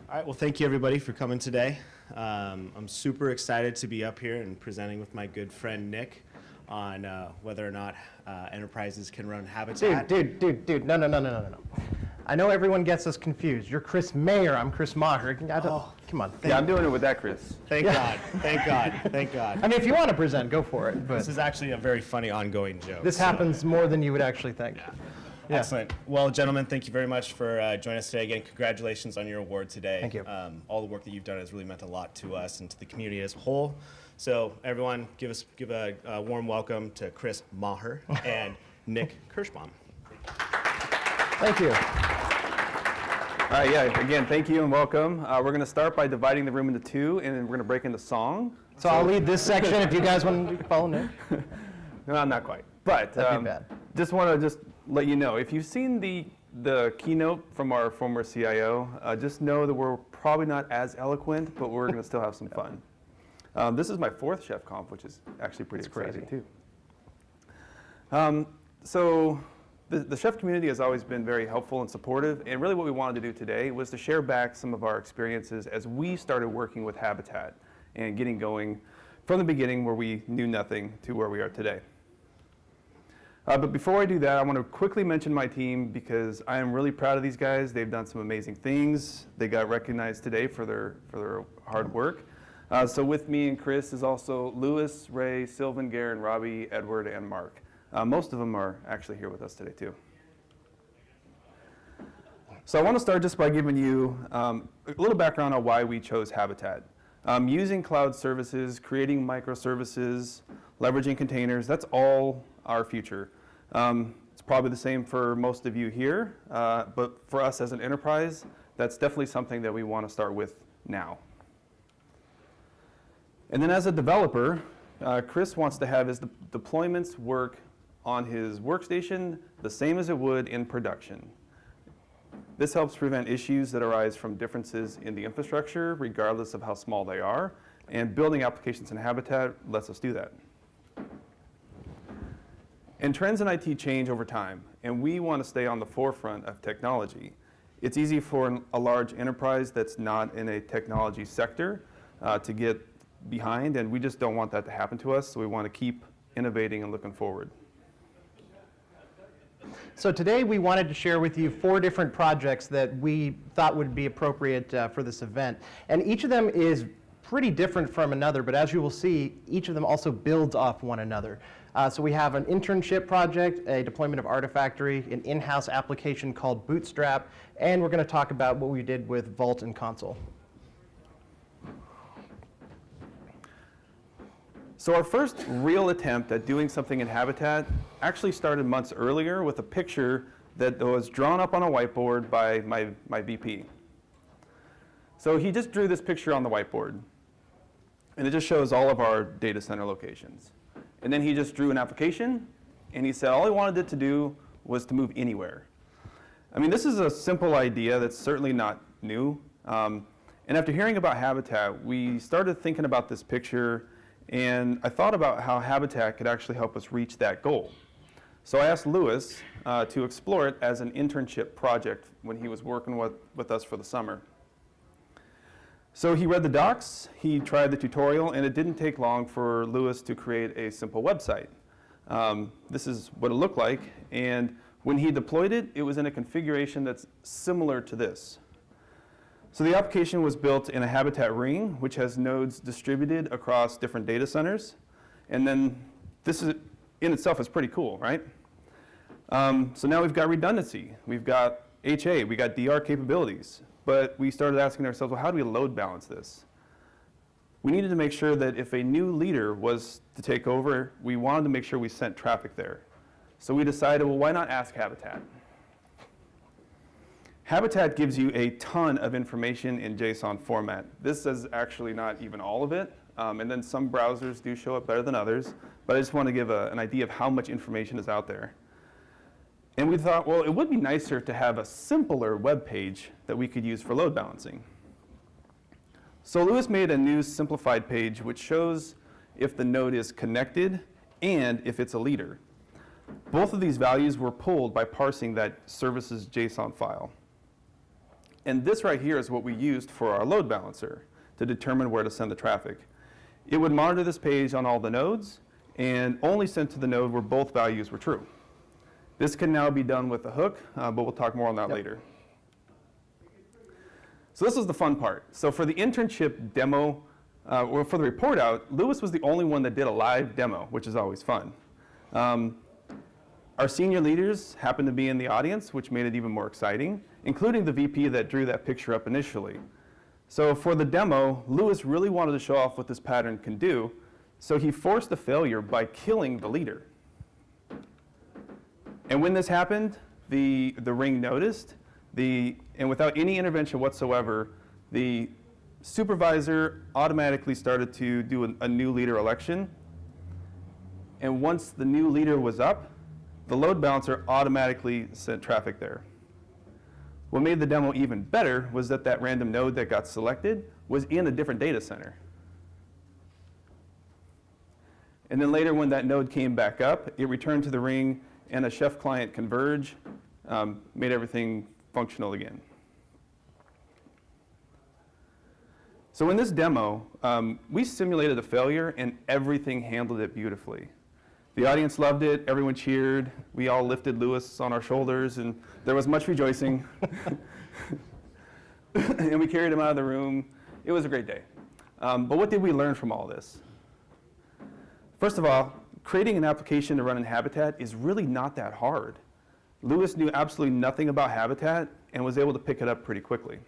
All right, well, thank you everybody for coming today. I'm super excited to be up here and presenting with my good friend Nick on whether or not enterprises can run Habitat. Dude, no. I know everyone gets us confused. You're Chris Mayer, I'm Chris Maher. Come on. Yeah, I'm doing it with that, Chris. Thank God, thank God, thank God. I mean, if you want to present, go for it. But This is actually a very funny ongoing joke. this happens more than you would actually think. Yeah. Excellent. Well, gentlemen, thank you very much for joining us today. Again, congratulations on your award today. Thank you. All the work that you've done has really meant a lot to us and to the community as a whole. So everyone, give a warm welcome to Chris Maher and Nick Kirschbaum. Thank you. All right, yeah, again, thank you and welcome. We're going to start by dividing the room into two, and then we're going to break into song. So I'll lead this section if you guys want to follow Nick. No, not quite. But That'd be bad. just want to let you know, if you've seen the keynote from our former CIO, just know that we're probably not as eloquent, but we're going to still have some fun. This is my fourth Chef Conf, which is actually pretty exciting too. So the chef community has always been very helpful and supportive, and really what we wanted to do today was to share back some of our experiences as we started working with Habitat and getting going from the beginning where we knew nothing to where we are today. But before I do that, I want to quickly mention my team because I am really proud of these guys. They've done some amazing things. They got recognized today for their hard work. So with me and Chris is also Louis, Ray, Sylvan, Garen, Robbie, Edward, and Mark. Most of them are actually here with us today too. So I want to start just by giving you a little background on why we chose Habitat. Using cloud services, creating microservices, leveraging containers, that's all our future. It's probably the same for most of you here, but for us as an enterprise, that's definitely something that we want to start with now. And then as a developer, Chris wants to have his deployments work on his workstation the same as it would in production. This helps prevent issues that arise from differences in the infrastructure, regardless of how small they are, and building applications in Habitat lets us do that. And trends in IT change over time, and we want to stay on the forefront of technology. It's easy for a large enterprise that's not in a technology sector to get behind, and we just don't want that to happen to us, so we want to keep innovating and looking forward. So today we wanted to share with you 4 different projects that we thought would be appropriate for this event. And each of them is pretty different from another, but as you will see, each of them also builds off one another. So we have an internship project, a deployment of Artifactory, an in-house application called Bootstrap, and we're going to talk about what we did with Vault and Consul. So our first real attempt at doing something in Habitat actually started months earlier with a picture that was drawn up on a whiteboard by my VP. So he just drew this picture on the whiteboard, and it just shows all of our data center locations. And then he just drew an application, and he said all he wanted it to do was to move anywhere. I mean, this is a simple idea that's certainly not new. And after hearing about Habitat, we started thinking about this picture, and I thought about how Habitat could actually help us reach that goal. So I asked Louis to explore it as an internship project when he was working with us for the summer. So he read the docs, he tried the tutorial, and it didn't take long for Louis to create a simple website. This is what it looked like, and when he deployed it, it was in a configuration that's similar to this. So the application was built in a Habitat ring, which has nodes distributed across different data centers. And then this is, in itself is pretty cool, right? So now we've got redundancy. We've got HA, we got DR capabilities. But we started asking ourselves, well, how do we load balance this? We needed to make sure that if a new leader was to take over, we wanted to make sure we sent traffic there. So we decided, well, why not ask Habitat? Habitat gives you a ton of information in JSON format. This is actually not even all of it, and then some browsers do show up better than others, but I just want to give an idea of how much information is out there. And we thought, well, it would be nicer to have a simpler web page that we could use for load balancing. So Louis made a new simplified page which shows if the node is connected and if it's a leader. Both of these values were pulled by parsing that services JSON file. And this right here is what we used for our load balancer to determine where to send the traffic. It would monitor this page on all the nodes and only send to the node where both values were true. This can now be done with a hook, but we'll talk more on that later. So this is the fun part. So for the internship demo, or for the report out, Lewis was the only one that did a live demo, which is always fun. Our senior leaders happened to be in the audience, which made it even more exciting, including the VP that drew that picture up initially. So for the demo, Lewis really wanted to show off what this pattern can do, so he forced a failure by killing the leader. And when this happened, the ring noticed, and without any intervention whatsoever, the supervisor automatically started to do a new leader election. And once the new leader was up, the load balancer automatically sent traffic there. What made the demo even better was that that random node that got selected was in a different data center. And then later when that node came back up, it returned to the ring and a Chef client converge made everything functional again. So in this demo, we simulated a failure and everything handled it beautifully. The audience loved it, everyone cheered, we all lifted Lewis on our shoulders, and there was much rejoicing. And we carried him out of the room. It was a great day. But what did we learn from all this? First of all, creating an application to run in Habitat is really not that hard. Lewis knew absolutely nothing about Habitat and was able to pick it up pretty quickly.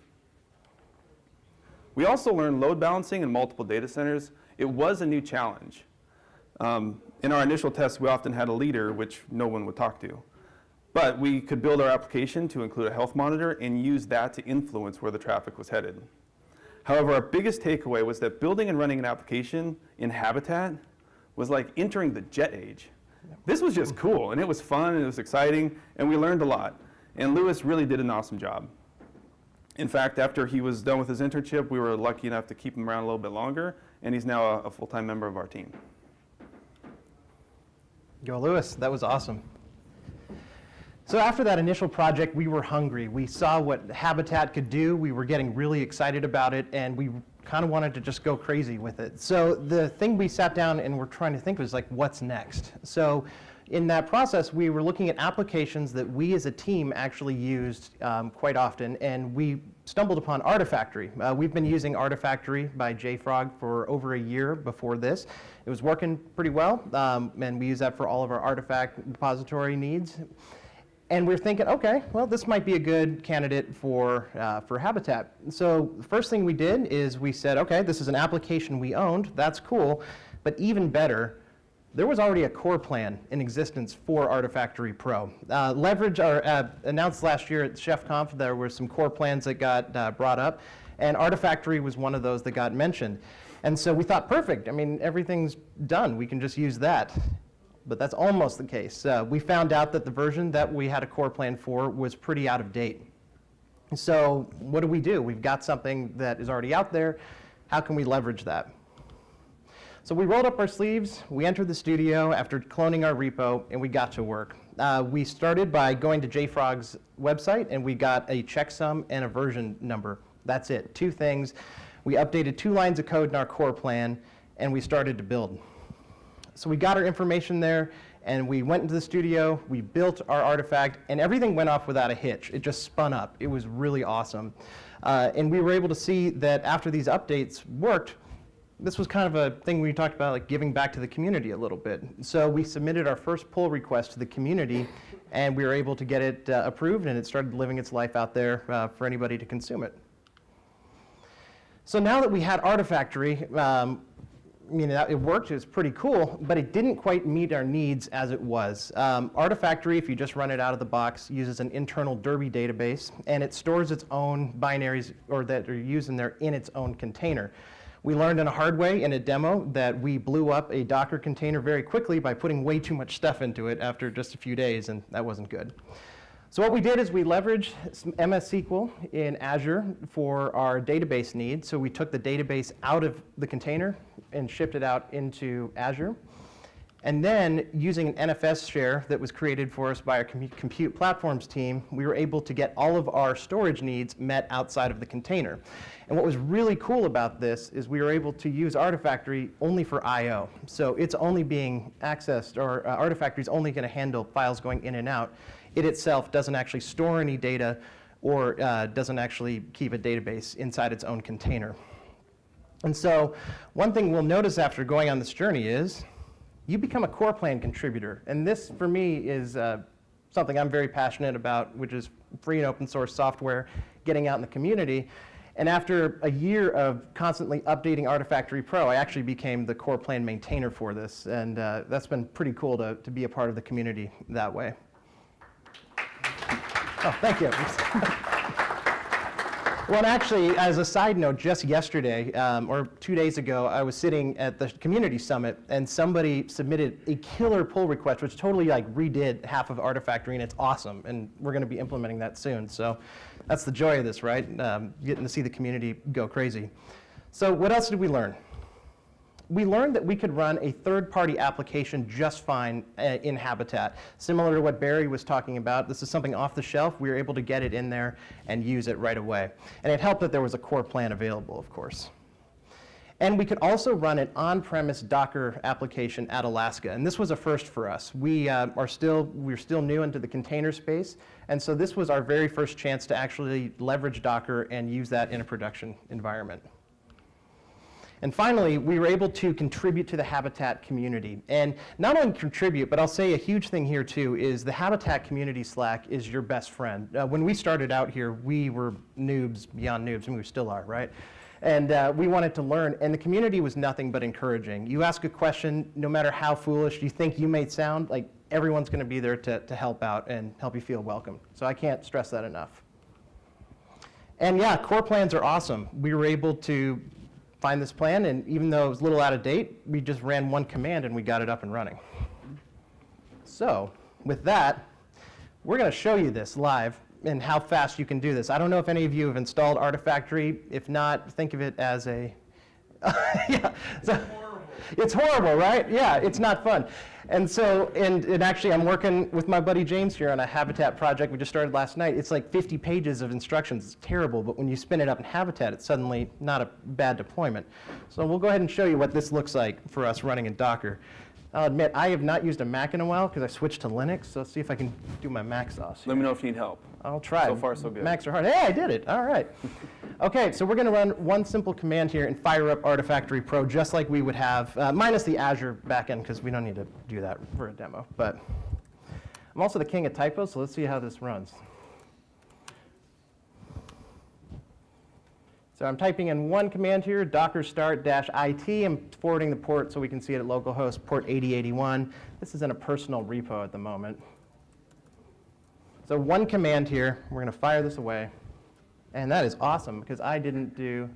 We also learned load balancing in multiple data centers. It was a new challenge. In our initial tests, we often had a leader, which no one would talk to. But we could build our application to include a health monitor and use that to influence where the traffic was headed. However, our biggest takeaway was that building and running an application in Habitat was like entering the jet age. This was just cool, and it was fun, and it was exciting, and we learned a lot. And Lewis really did an awesome job. In fact, after he was done with his internship, we were lucky enough to keep him around a little bit longer, and he's now a full-time member of our team. Go Lewis, that was awesome. So after that initial project, we were hungry. We saw what Habitat could do. We were getting really excited about it, and we kind of wanted to just go crazy with it. So the thing we sat down and were trying to think was like, what's next? So in that process, we were looking at applications that we as a team actually used quite often, and we stumbled upon Artifactory. We've been using Artifactory by JFrog for over a year before this. It was working pretty well, and we use that for all of our artifact repository needs. And we're thinking, okay, well, this might be a good candidate for Habitat. So the first thing we did is we said, okay, this is an application we owned. That's cool. But even better, there was already a core plan in existence for Artifactory Pro. Leverage, announced last year at ChefConf, there were some core plans that got brought up. And Artifactory was one of those that got mentioned. And so we thought, perfect. I mean, everything's done. We can just use that. But that's almost the case. We found out that the version that we had a core plan for was pretty out of date. So what do? We've got something that is already out there. How can we leverage that? So we rolled up our sleeves, we entered the studio after cloning our repo, and we got to work. We started by going to JFrog's website, and we got a checksum and a version number. That's it, 2 things. We updated 2 lines of code in our core plan, and we started to build. So we got our information there, and we went into the studio, we built our artifact, and everything went off without a hitch. It just spun up. It was really awesome. And we were able to see that after these updates worked, this was kind of a thing we talked about, like giving back to the community a little bit. So we submitted our first pull request to the community, and we were able to get it approved, and it started living its life out there for anybody to consume it. So now that we had Artifactory, it worked, it was pretty cool, but it didn't quite meet our needs as it was. Artifactory, if you just run it out of the box, uses an internal Derby database, and it stores its own binaries or that are used in there in its own container. We learned in a hard way in a demo that we blew up a Docker container very quickly by putting way too much stuff into it after just a few days, and that wasn't good. So what we did is we leveraged some MS SQL in Azure for our database needs. So we took the database out of the container and shipped it out into Azure. And then, using an NFS share that was created for us by our compute platforms team, we were able to get all of our storage needs met outside of the container. And what was really cool about this is we were able to use Artifactory only for I/O. So it's only being accessed, or Artifactory is only going to handle files going in and out. It itself doesn't actually store any data or doesn't actually keep a database inside its own container. And so one thing we'll notice after going on this journey is you become a core plan contributor. And this, for me, is something I'm very passionate about, which is free and open source software, getting out in the community. And after a year of constantly updating Artifactory Pro, I actually became the core plan maintainer for this. And that's been pretty cool to be a part of the community that way. Oh, thank you. Well, and actually, as a side note, just yesterday, or 2 days ago, I was sitting at the community summit, and somebody submitted a killer pull request, which totally redid half of Artifactory, and it's awesome. And we're going to be implementing that soon. So that's the joy of this, right? Getting to see the community go crazy. So what else did we learn? We learned that we could run a third-party application just fine in Habitat. Similar to what Barry was talking about, this is something off the shelf. We were able to get it in there and use it right away. And it helped that there was a core plan available, of course. And we could also run an on-premise Docker application at Alaska. And this was a first for us. We're still new into the container space. And so this was our very first chance to actually leverage Docker and use that in a production environment. And finally, we were able to contribute to the Habitat community. And not only contribute, but I'll say a huge thing here too, is the Habitat community Slack is your best friend. When we started out here, we were noobs beyond noobs, and we still are, right? And we wanted to learn, and the community was nothing but encouraging. You ask a question, no matter how foolish you think you may sound, like everyone's gonna be there to help out and help you feel welcome. So I can't stress that enough. And yeah, core plans are awesome. We were able to find this plan, and even though it was a little out of date, we just ran one command and we got it up and running. So with that, we're going to show you this live and how fast you can do this. I don't know if any of you have installed Artifactory. If not, think of it as a yeah, so, it's horrible, right? Yeah, it's not fun. And so, and actually, I'm working with my buddy James here on a Habitat project we just started last night. It's like 50 pages of instructions. It's terrible, but when you spin it up in Habitat, it's suddenly not a bad deployment. So we'll go ahead and show you what this looks like for us running in Docker. I'll admit, I have not used a Mac in a while because I switched to Linux, so let's see if I can do my Mac sauce here. Let me know if you need help. I'll try. So far, so good. Macs are hard. Hey, I did it. All right. OK, so we're going to run one simple command here and fire up Artifactory Pro just like we would have, minus the Azure backend, because we don't need to do that for a demo. But I'm also the king of typos, so let's see how this runs. So I'm typing in one command here, docker start -it. I'm forwarding the port so we can see it at localhost port 8081. This is in a personal repo at the moment. So one command here, we're going to fire this away. And that is awesome because I didn't do,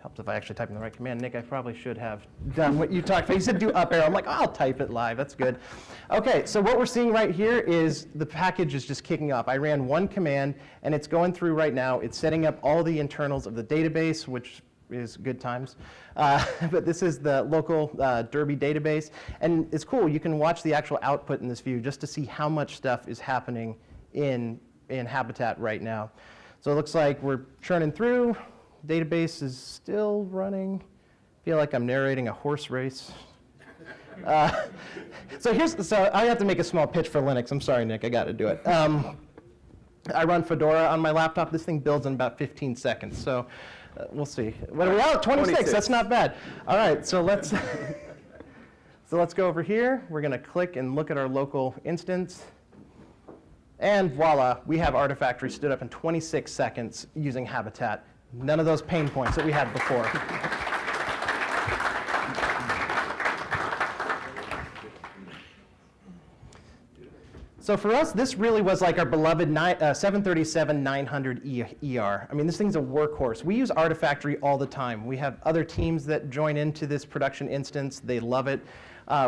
helps if I actually type in the right command. Nick, I probably should have done what you talked about. You said do up arrow. I'm like, oh, I'll type it live. That's good. OK, so what we're seeing right here is the package is just kicking off. I ran one command, and it's going through right now. It's setting up all the internals of the database, which is good times. But this is the local Derby database. And it's cool. You can watch the actual output in this view just to see how much stuff is happening in Habitat right now. So it looks like we're churning through. Database is still running. I feel like I'm narrating a horse race. So I have to make a small pitch for Linux. I'm sorry, Nick, I got to do it. I run Fedora on my laptop. This thing builds in about 15 seconds. So we'll see. What are we at? 26. That's not bad. All right, so let's go over here. We're going to click and look at our local instance. And voila, we have Artifactory stood up in 26 seconds using Habitat. None of those pain points that we had before. So for us, this really was like our beloved 737-900 ER. I mean, this thing's a workhorse. We use Artifactory all the time. We have other teams that join into this production instance. They love it.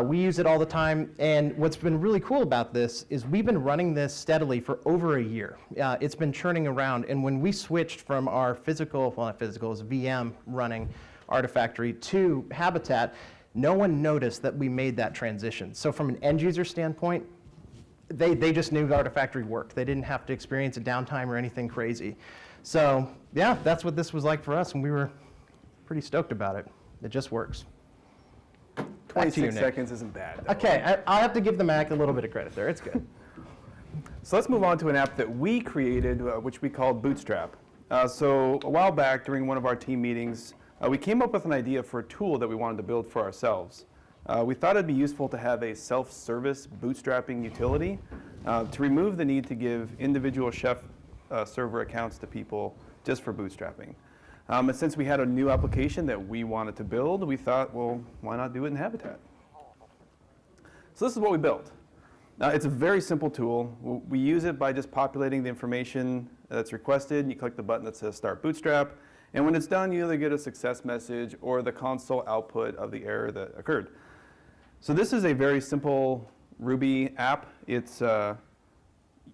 We use it all the time. And what's been really cool about this is we've been running this steadily for over a year. It's been churning around. And when we switched from our physical, well, not physical, it was VM running, Artifactory to Habitat, no one noticed that we made that transition. So from an end user standpoint, they just knew Artifactory worked. They didn't have to experience a downtime or anything crazy. So yeah, that's what this was like for us, and we were pretty stoked about it. It just works. Back to you, 26 Nick. seconds isn't bad, though. Okay, I'll have to give the Mac a little bit of credit there. It's good. So let's move on to an app that we created, which we called Bootstrap. So a while back, during one of our team meetings, we came up with an idea for a tool that we wanted to build for ourselves. We thought it'd be useful to have a self-service bootstrapping utility to remove the need to give individual Chef server accounts to people just for bootstrapping. And since we had a new application that we wanted to build, we thought, well, why not do it in Habitat? So this is what we built. It's a very simple tool. We use it by just populating the information that's requested. You click the button that says Start Bootstrap. And when it's done, you either get a success message or the console output of the error that occurred. So this is a very simple Ruby app. It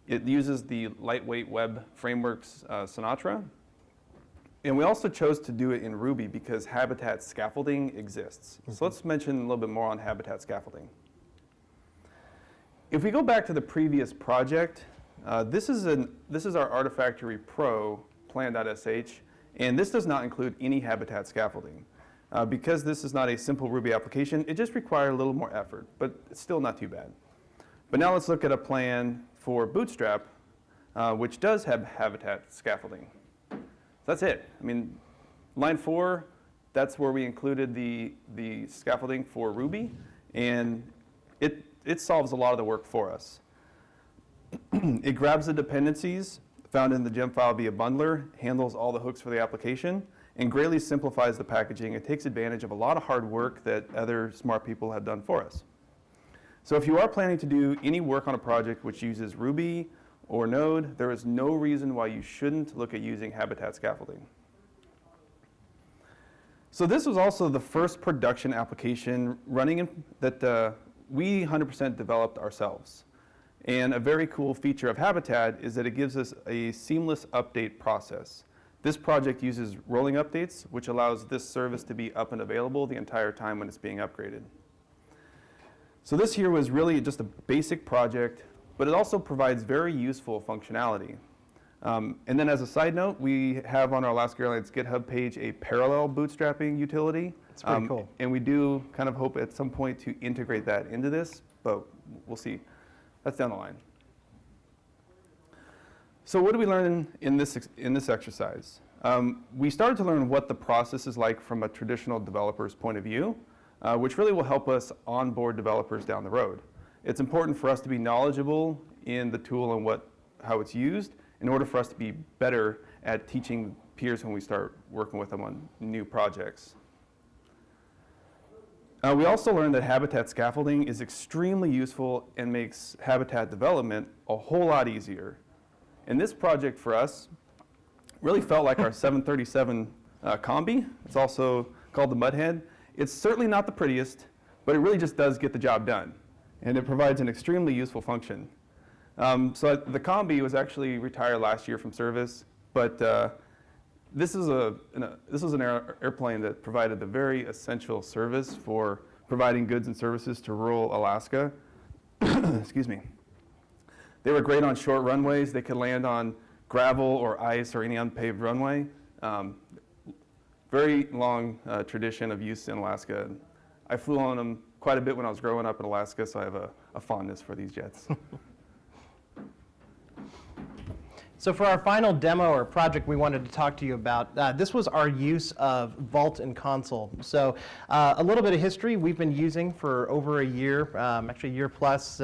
uses the lightweight web frameworks Sinatra. And we also chose to do it in Ruby because Habitat scaffolding exists. So let's mention a little bit more on Habitat scaffolding. If we go back to the previous project, this is our Artifactory Pro plan.sh, and this does not include any Habitat scaffolding. Because this is not a simple Ruby application, it just required a little more effort, but it's still not too bad. But now let's look at a plan for Bootstrap, which does have Habitat scaffolding. So that's it. I mean, line 4, that's where we included the scaffolding for Ruby, and it solves a lot of the work for us. It grabs the dependencies found in the gem file via bundler, handles all the hooks for the application, and greatly simplifies the packaging. It takes advantage of a lot of hard work that other smart people have done for us. So if you are planning to do any work on a project which uses Ruby or Node, there is no reason why you shouldn't look at using Habitat scaffolding. So this was also the first production application running that we 100% developed ourselves. And a very cool feature of Habitat is that it gives us a seamless update process. This project uses rolling updates, which allows this service to be up and available the entire time when it's being upgraded. So this here was really just a basic project, but it also provides very useful functionality. And then as a side note, we have on our Alaska Airlines GitHub page a parallel bootstrapping utility. It's pretty cool. And we do kind of hope at some point to integrate that into this, but we'll see. That's down the line. So what did we learn in this exercise? We started to learn what the process is like from a traditional developer's point of view, which really will help us onboard developers down the road. It's important for us to be knowledgeable in the tool and how it's used in order for us to be better at teaching peers when we start working with them on new projects. We also learned that Habitat scaffolding is extremely useful and makes Habitat development a whole lot easier. And this project for us really felt like our 737 Combi. It's also called the Mudhead. It's certainly not the prettiest, but it really just does get the job done. And it provides an extremely useful function. So the Combi was actually retired last year from service, but this is an airplane that provided the very essential service for providing goods and services to rural Alaska. Excuse me. They were great on short runways. They could land on gravel or ice or any unpaved runway. Very long tradition of use in Alaska. I flew on them quite a bit when I was growing up in Alaska, so I have a fondness for these jets. So for our final demo or project we wanted to talk to you about, this was our use of Vault and Consul. So a little bit of history we've been using for over a year, actually a year plus.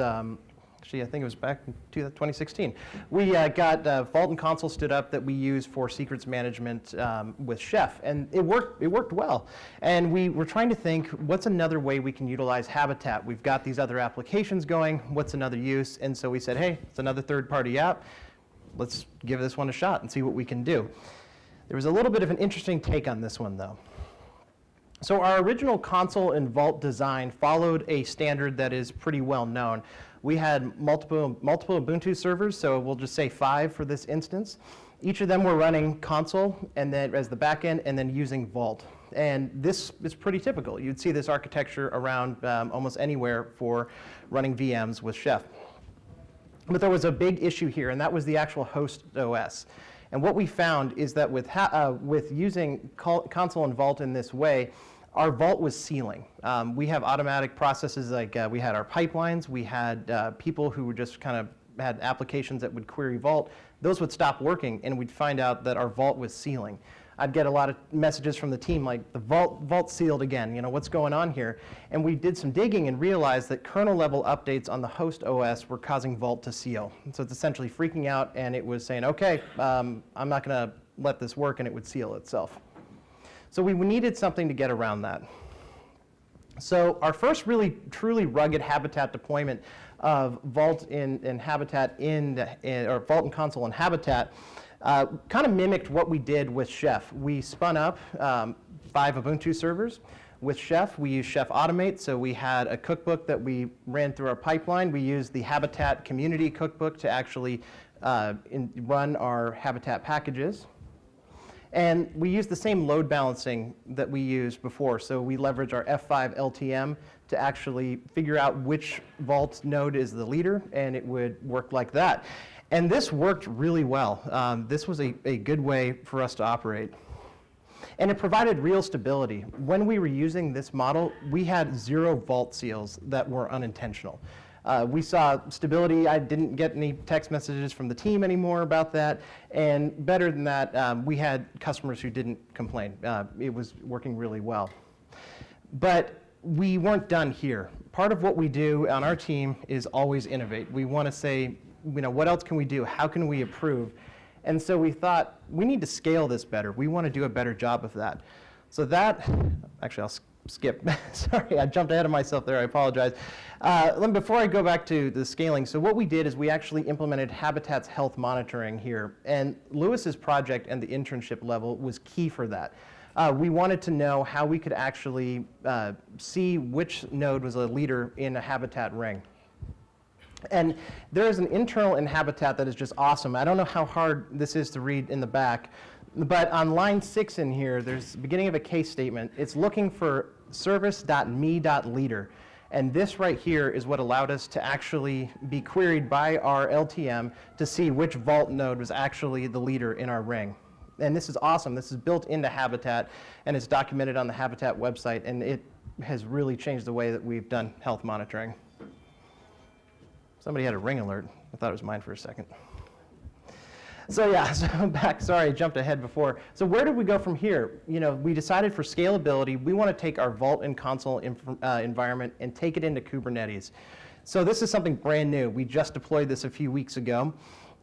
Actually, I think it was back in 2016. We got Vault and Consul stood up that we use for secrets management with Chef, and it worked well. And we were trying to think, what's another way we can utilize Habitat? We've got these other applications going, what's another use? And so we said, hey, it's another third-party app. Let's give this one a shot and see what we can do. There was a little bit of an interesting take on this one, though. So our original Consul and Vault design followed a standard that is pretty well known. We had multiple Ubuntu servers, so we'll just say 5 for this instance. Each of them were running Consul and then as the backend, and then using Vault. And this is pretty typical. You'd see this architecture around almost anywhere for running VMs with Chef. But there was a big issue here, and that was the actual host OS. And what we found is that with using Consul and Vault in this way, our Vault was sealing. We have automatic processes like we had our pipelines, we had people who were just kind of had applications that would query Vault. Those would stop working, and we'd find out that our Vault was sealing. I'd get a lot of messages from the team like, the Vault sealed again, you know, what's going on here? And we did some digging and realized that kernel level updates on the host OS were causing Vault to seal. And so it's essentially freaking out, and it was saying, okay, I'm not going to let this work, and it would seal itself. So we needed something to get around that. So our first really truly rugged Habitat deployment of Vault in Habitat or Vault and Consul in Habitat kind of mimicked what we did with Chef. We spun up 5 Ubuntu servers. With Chef, we used Chef Automate, so we had a cookbook that we ran through our pipeline. We used the Habitat community cookbook to actually run our Habitat packages. And we use the same load balancing that we used before. So we leverage our F5 LTM to actually figure out which Vault node is the leader, and it would work like that. And this worked really well. This was a good way for us to operate. And it provided real stability. When we were using this model, we had 0 Vault seals that were unintentional. We saw stability. I didn't get any text messages from the team anymore about that. And better than that, we had customers who didn't complain. It was working really well. But we weren't done here. Part of what we do on our team is always innovate. We want to say, you know, what else can we do? How can we improve? And so we thought, we need to scale this better. We want to do a better job of that. So that, actually, I'll skip. Sorry, I jumped ahead of myself there. I apologize. Before I go back to the scaling, so what we did is we actually implemented Habitat's health monitoring here. And Lewis's project and the internship level was key for that. We wanted to know how we could actually see which node was a leader in a Habitat ring. And there is an internal in Habitat that is just awesome. I don't know how hard this is to read in the back, but on line 6 in here, there's the beginning of a case statement. It's looking for service.me.leader. And this right here is what allowed us to actually be queried by our LTM to see which Vault node was actually the leader in our ring. And this is awesome. This is built into Habitat, and it's documented on the Habitat website, and it has really changed the way that we've done health monitoring. Somebody had a ring alert. I thought it was mine for a second. So yeah, so back, sorry, I jumped ahead before. So where did we go from here? You know, we decided for scalability, we want to take our Vault and Consul environment and take it into Kubernetes. So this is something brand new. We just deployed this a few weeks ago.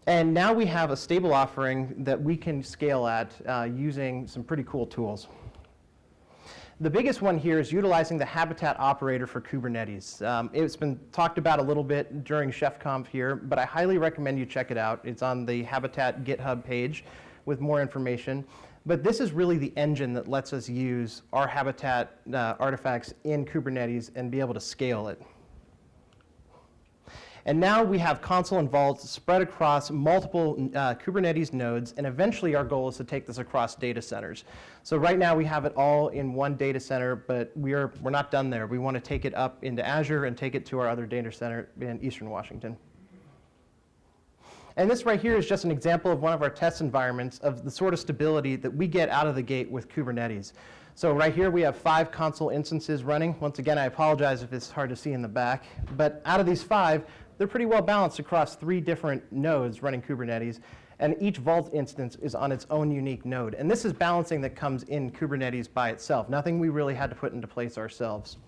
And now we have a stable offering that we can scale at using some pretty cool tools. The biggest one here is utilizing the Habitat operator for Kubernetes. It's been talked about a little bit during ChefConf here, but I highly recommend you check it out. It's on the Habitat GitHub page with more information. But this is really the engine that lets us use our Habitat artifacts in Kubernetes and be able to scale it. And now we have Consul and Vault spread across multiple Kubernetes nodes, and eventually our goal is to take this across data centers. So right now we have it all in one data center, but we're not done there. We want to take it up into Azure and take it to our other data center in Eastern Washington. And this right here is just an example of one of our test environments of the sort of stability that we get out of the gate with Kubernetes. So right here we have 5 Consul instances running. Once again, I apologize if it's hard to see in the back. But out of these 5, they're pretty well balanced across 3 different nodes running Kubernetes. And each Vault instance is on its own unique node. And this is balancing that comes in Kubernetes by itself, nothing we really had to put into place ourselves.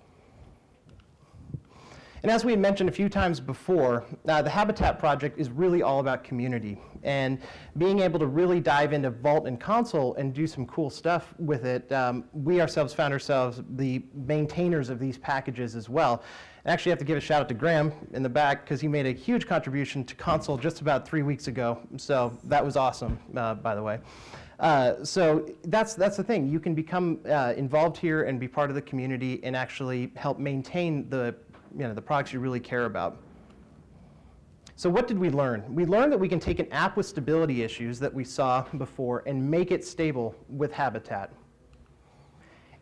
And as we had mentioned a few times before, the Habitat project is really all about community. And being able to really dive into Vault and Consul and do some cool stuff with it, we ourselves found ourselves the maintainers of these packages as well. I actually have to give a shout out to Graham in the back because he made a huge contribution to Consul just about 3 weeks ago. So that was awesome, by the way. So that's the thing. You can become involved here and be part of the community and actually help maintain the products you really care about. So what did we learn? We learned that we can take an app with stability issues that we saw before and make it stable with Habitat.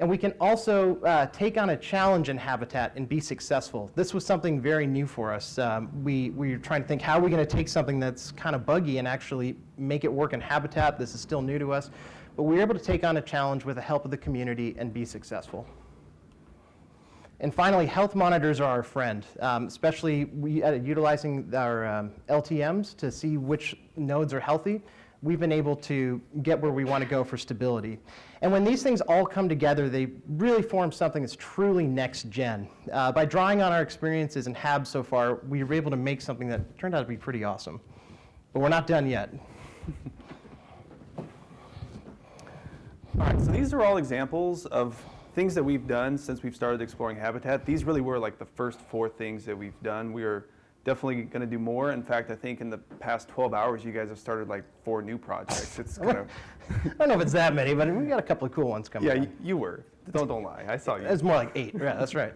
And we can also take on a challenge in Habitat and be successful. This was something very new for us. We were trying to think, how are we going to take something that's kind of buggy and actually make it work in Habitat? This is still new to us. But we were able to take on a challenge with the help of the community and be successful. And finally, health monitors are our friend, especially utilizing our LTMs to see which nodes are healthy. We've been able to get where we want to go for stability. And when these things all come together, they really form something that's truly next gen. By drawing on our experiences in HAB so far, we were able to make something that turned out to be pretty awesome. But we're not done yet. All right, so these are all examples of things that we've done since we've started exploring Habitat. These really were like the first 4 things that we've done. We are definitely going to do more. In fact, I think in the past 12 hours, you guys have started like 4 new projects. It's kind of... I don't know if it's that many, but we got a couple of cool ones coming. Yeah, you were. Don't lie. I saw you. It's more like 8. Yeah, that's right.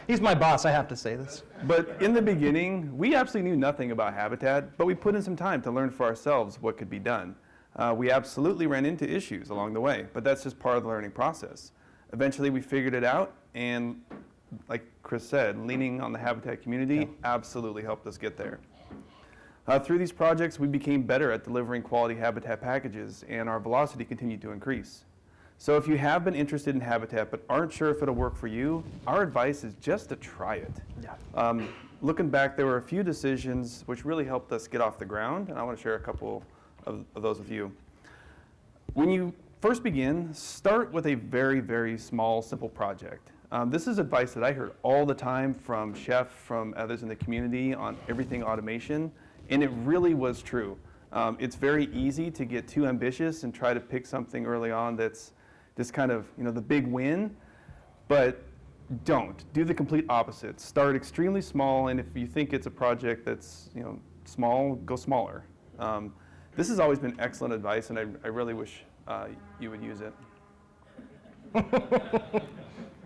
He's my boss, I have to say this. But in the beginning, we absolutely knew nothing about Habitat, but we put in some time to learn for ourselves what could be done. We absolutely ran into issues along the way, but that's just part of the learning process. Eventually, we figured it out, and like Chris said, leaning on the Habitat community absolutely helped us get there. Through these projects, we became better at delivering quality Habitat packages, and our velocity continued to increase. So if you have been interested in Habitat but aren't sure if it'll work for you, our advice is just to try it. Yeah. Looking back, there were a few decisions which really helped us get off the ground, and I want to share a couple of those with you. When you first begin, start with a very, very small, simple project. This is advice that I heard all the time from Chef, from others in the community on everything automation, and it really was true. It's very easy to get too ambitious and try to pick something early on that's just kind of, the big win, but don't. Do the complete opposite. Start extremely small, and if you think it's a project that's, small, go smaller. This has always been excellent advice, and I really wish you would use it.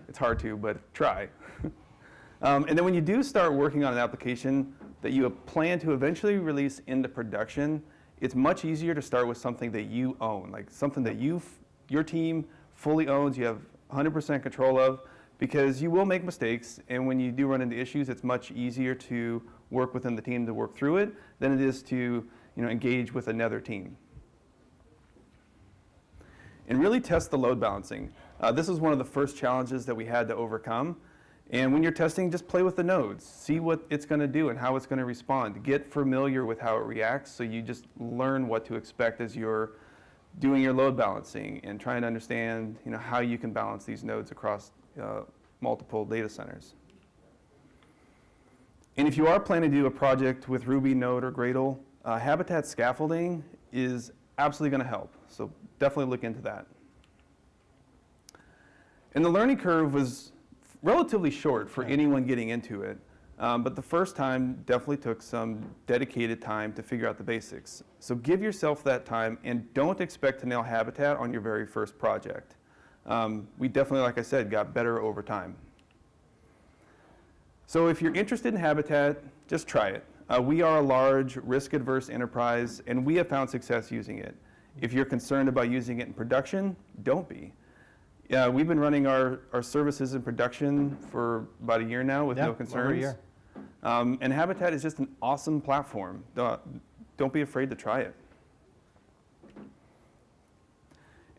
It's hard to, but try. And then when you do start working on an application that you plan to eventually release into production, it's much easier to start with something that you own, like something that your team fully owns, you have 100% control of, because you will make mistakes, and when you do run into issues, it's much easier to work within the team to work through it than it is to engage with another team. And really test the load balancing. This is one of the first challenges that we had to overcome. And when you're testing, just play with the nodes. See what it's going to do and how it's going to respond. Get familiar with how it reacts so you just learn what to expect as you're doing your load balancing and trying to understand how you can balance these nodes across multiple data centers. And if you are planning to do a project with Ruby, Node, or Gradle, Habitat scaffolding is absolutely going to help. So definitely look into that. And the learning curve was relatively short for anyone getting into it. But the first time definitely took some dedicated time to figure out the basics. So give yourself that time and don't expect to nail Habitat on your very first project. We definitely, like I said, got better over time. So if you're interested in Habitat, just try it. We are a large, risk-averse enterprise, and we have found success using it. If you're concerned about using it in production, don't be. We've been running our services in production for about a year now with no concerns. Over a year. And Habitat is just an awesome platform. Don't be afraid to try it.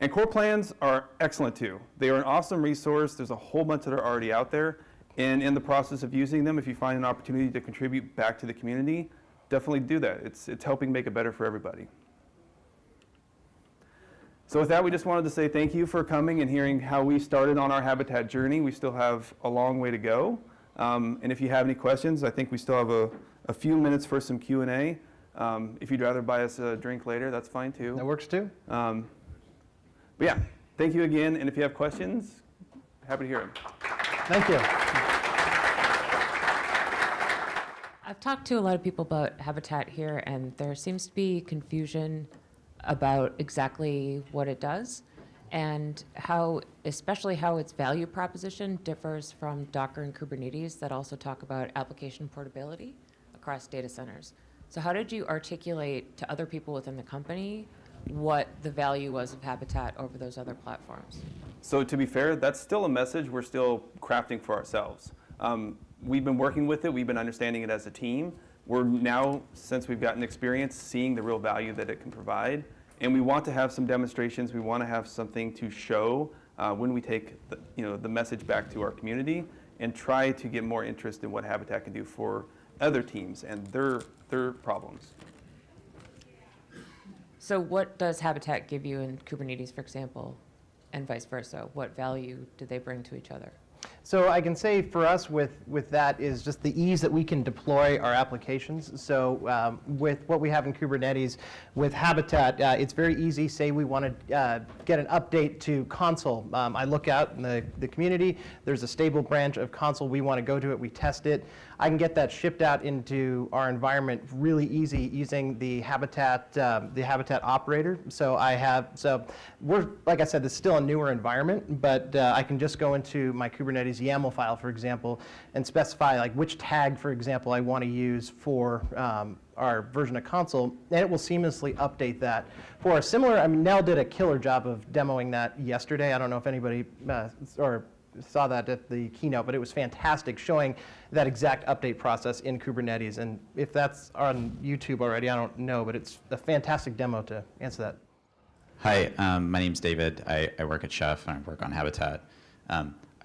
And core plans are excellent too. They are an awesome resource. There's a whole bunch that are already out there. And in the process of using them, if you find an opportunity to contribute back to the community, definitely do that. It's helping make it better for everybody. So with that, we just wanted to say thank you for coming and hearing how we started on our Habitat journey. We still have a long way to go. And if you have any questions, I think we still have a few minutes for some Q&A. If you'd rather buy us a drink later, that's fine too. That works too. But yeah, thank you again. And if you have questions, happy to hear them. Thank you. I've talked to a lot of people about Habitat here, and there seems to be confusion about exactly what it does and especially how its value proposition differs from Docker and Kubernetes that also talk about application portability across data centers. So how did you articulate to other people within the company what the value was of Habitat over those other platforms. So to be fair, that's still a message we're still crafting for ourselves. We've been working with it, we've been understanding it as a team. We're now, since we've gotten experience, seeing the real value that it can provide. And we want to have some demonstrations, we want to have something to show when we take the message back to our community and try to get more interest in what Habitat can do for other teams and their problems. So what does Habitat give you in Kubernetes, for example, and vice versa? What value do they bring to each other? So I can say for us with that is just the ease that we can deploy our applications. So with what we have in Kubernetes, with Habitat, it's very easy. Say we want to get an update to Consul. I look out in the community, there's a stable branch of Consul, we want to go to it, we test it. I can get that shipped out into our environment really easy using the Habitat operator. So we're, like I said, this is still a newer environment, but I can just go into my Kubernetes YAML file, for example, and specify like which tag, for example, I want to use for our version of Consul, and it will seamlessly update that. For a similar, I mean, Nell did a killer job of demoing that yesterday. I don't know if anybody saw that at the keynote, but it was fantastic, showing that exact update process in Kubernetes. And if that's on YouTube already, I don't know, but it's a fantastic demo to answer that. Hi, my name's David. I work at Chef and I work on Habitat.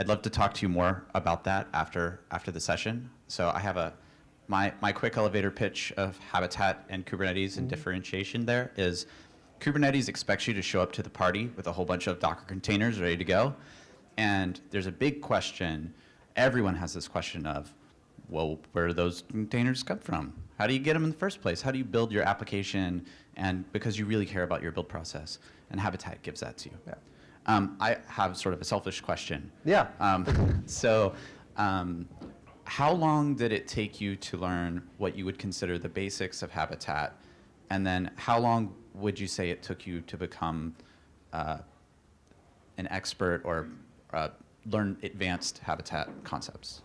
I'd love to talk to you more about that after the session. So I have my quick elevator pitch of Habitat and Kubernetes and differentiation there is Kubernetes expects you to show up to the party with a whole bunch of Docker containers ready to go. And there's a big question, everyone has this question of, well, where do those containers come from? How do you get them in the first place? How do you build your application? And because you really care about your build process, and Habitat gives that to you. Yeah. I have sort of a selfish question. Yeah. How long did it take you to learn what you would consider the basics of Habitat? And then how long would you say it took you to become an expert or learn advanced Habitat concepts?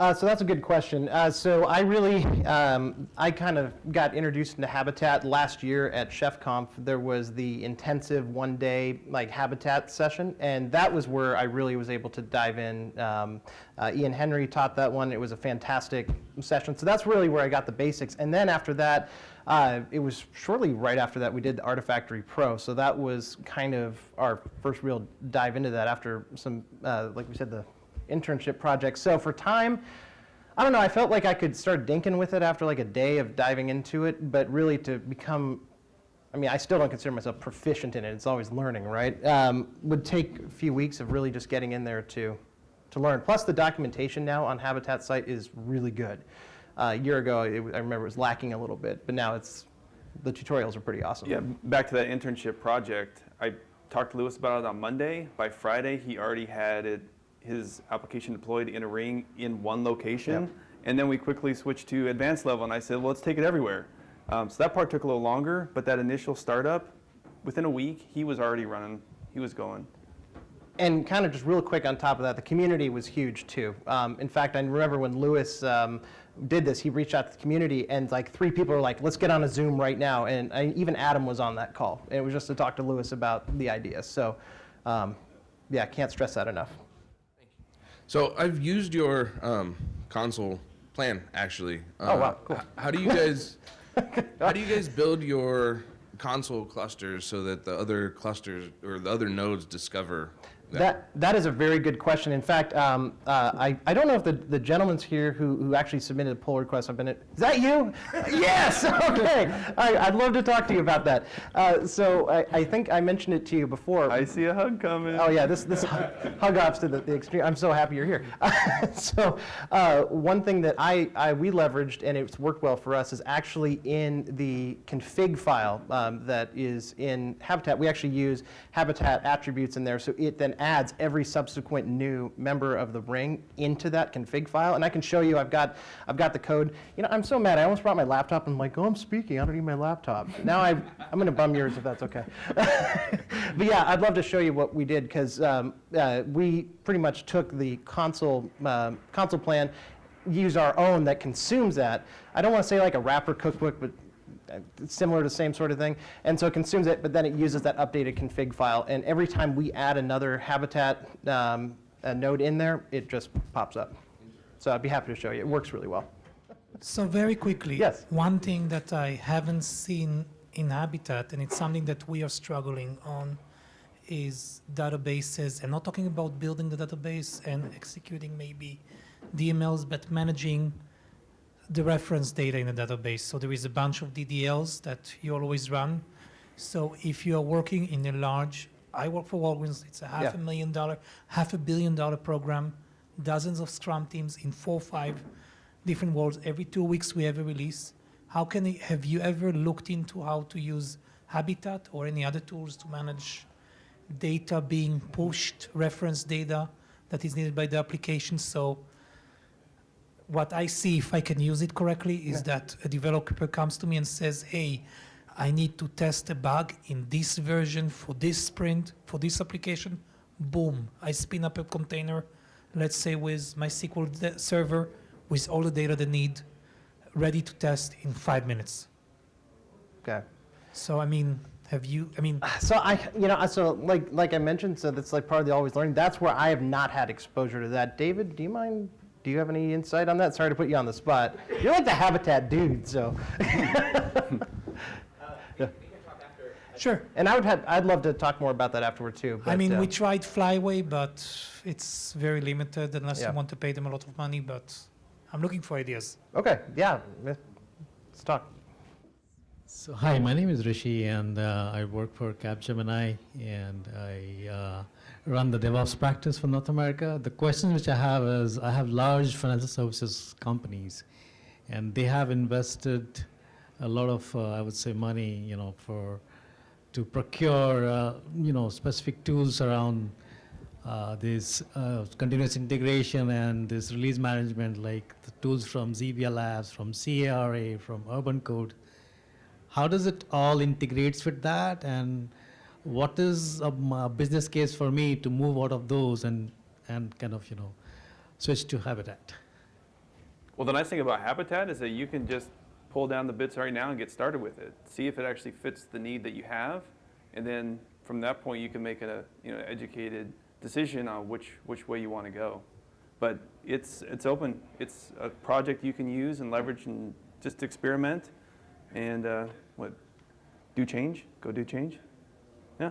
So that's a good question. So I really, I kind of got introduced into Habitat last year at ChefConf. There was the intensive one-day like Habitat session, and that was where I really was able to dive in. Ian Henry taught that one. It was a fantastic session. So that's really where I got the basics. And then after that, it was shortly right after that we did the Artifactory Pro. So that was kind of our first real dive into that after some, like we said, the internship project. So for time, I don't know, I felt like I could start dinking with it after like a day of diving into it, but really to become, I mean, I still don't consider myself proficient in it. It's always learning, right? Would take a few weeks of really just getting in there to learn. Plus the documentation now on Habitat site is really good. A year ago, I remember it was lacking a little bit, but now the tutorials are pretty awesome. Yeah, back to that internship project, I talked to Lewis about it on Monday. By Friday, he already had his application deployed in a ring in one location. Yep. And then we quickly switched to advanced level, and I said, well, let's take it everywhere. So that part took a little longer, but that initial startup, within a week, he was already running, he was going. And kind of just real quick on top of that, the community was huge too. In fact, I remember when Lewis did this, he reached out to the community and like 3 people were like, let's get on a Zoom right now. And even Adam was on that call. And it was just to talk to Lewis about the idea. So yeah, can't stress that enough. So I've used your Consul plan actually. Oh wow, cool. How do you guys build your Consul clusters so that the other clusters or the other nodes discover That is a very good question. In fact, I don't know if the gentleman's here who actually submitted a pull request. Is that you? Yes. Okay. I'd love to talk to you about that. So I think I mentioned it to you before. I see a hug coming. Oh yeah, this hug offs to the extreme. I'm so happy you're here. So one thing that we leveraged and it's worked well for us is actually in the config file that is in Habitat. We actually use Habitat attributes in there, so it then adds every subsequent new member of the ring into that config file. And I can show you, I've got the code. You know, I'm so mad, I almost brought my laptop and I'm like, oh, I'm speaking, I don't need my laptop. Now I'm gonna bum yours if that's okay. But yeah, I'd love to show you what we did, because we pretty much took the Consul plan, used our own that consumes that. I don't want to say like a wrapper cookbook, but it's similar to the same sort of thing. And so it consumes it, but then it uses that updated config file. And every time we add another Habitat a node in there, it just pops up. So I'd be happy to show you. It works really well. So very quickly, Yes. one thing that I haven't seen in Habitat, and it's something that we are struggling on, is databases. And not talking about building the database and executing maybe DMLs, but managing the reference data in the database. So there is a bunch of DDLs that you always run. So if you are working in a large, I work for Walgreens, it's a $500,000, $500 million program, dozens of Scrum teams in 4 or 5 different worlds. Every 2 weeks we have a release. Have you ever looked into how to use Habitat or any other tools to manage data being pushed, reference data that is needed by the application? So what I see, if I can use it correctly, is that a developer comes to me and says, hey, I need to test a bug in this version for this sprint, for this application. Boom, I spin up a container, let's say with my SQL server, with all the data they need, ready to test in 5 minutes. Okay. So, I mean, So like I mentioned, so that's like part of the always learning. That's where I have not had exposure to that. David, do you have any insight on that? Sorry to put you on the spot. You're like the Habitat dude, so. Yeah. sure. And I'd love to talk more about that afterward too. I but, mean, we tried Flyway, but it's very limited unless Yeah. you want to pay them a lot of money, but I'm looking for ideas. Okay, yeah, let's talk. So hi, my name is Rishi, and I work for Capgemini, and I run the DevOps practice for North America. The question which I have is, I have large financial services companies, and they have invested a lot of, I would say, money, to procure, specific tools around this continuous integration and this release management, like the tools from Zevia Labs, from CARA, from Urban Code. How does it all integrates with that, and what is a business case for me to move out of those and kind of, switch to Habitat? Well, the nice thing about Habitat is that you can just pull down the bits right now and get started with it. See if it actually fits the need that you have, and then from that point you can make an educated decision on which way you want to go. But it's open. It's a project you can use and leverage and just experiment. And do change? Go do change? Yeah.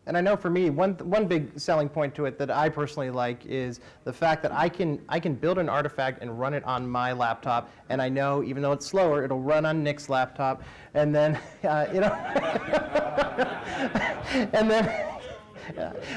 And I know for me, one big selling point to it that I personally like is the fact that I can build an artifact and run it on my laptop, and I know even though it's slower, it'll run on Nick's laptop, and then and then.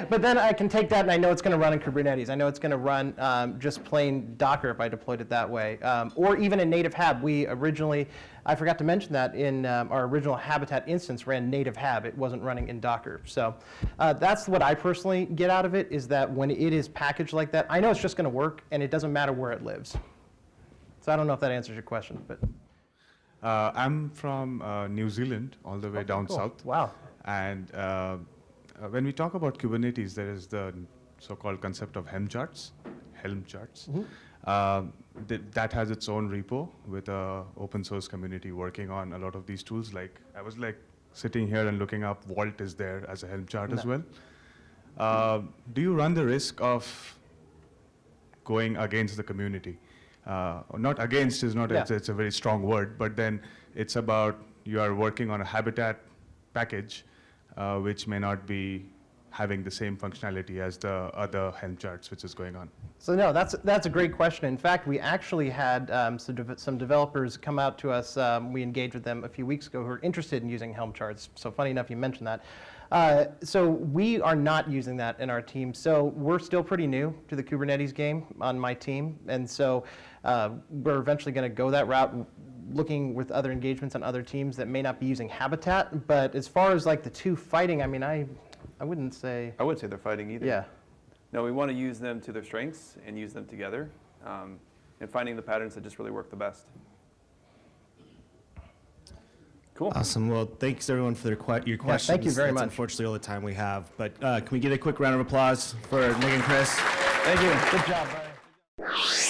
But then I can take that and I know it's going to run in Kubernetes. I know it's going to run just plain Docker if I deployed it that way. Or even in native Hab. We originally, I forgot to mention that in our original Habitat instance ran native Hab. It wasn't running in Docker. So that's what I personally get out of it, is that when it is packaged like that, I know it's just going to work and it doesn't matter where it lives. So I don't know if that answers your question. But I'm from New Zealand, all the way down cool. south. Wow. And when we talk about Kubernetes, there is the so-called concept of Helm charts. That has its own repo with an open source community working on a lot of these tools. Like I was sitting here and looking up Vault is there as a Helm chart as well. Do you run the risk of going against the community? Not against is not, it's a very strong word, but then it's about you are working on a Habitat package which may not be having the same functionality as the other Helm charts which is going on. So no, that's a great question. In fact, we actually had some developers come out to us. We engaged with them a few weeks ago who are interested in using Helm charts. So funny enough, you mentioned that. So we are not using that in our team. So we're still pretty new to the Kubernetes game on my team. And so we're eventually going to go that route, looking with other engagements on other teams that may not be using Habitat. But as far as like the two fighting, I mean, I wouldn't say. I wouldn't say they're fighting either. Yeah. No, we want to use them to their strengths and use them together, and finding the patterns that just really work the best. Cool. Awesome. Well, thanks everyone for your questions. thank you very That's much. Unfortunately, all the time we have. But can we get a quick round of applause for Nick and Chris? Thank you. Good job, Brian.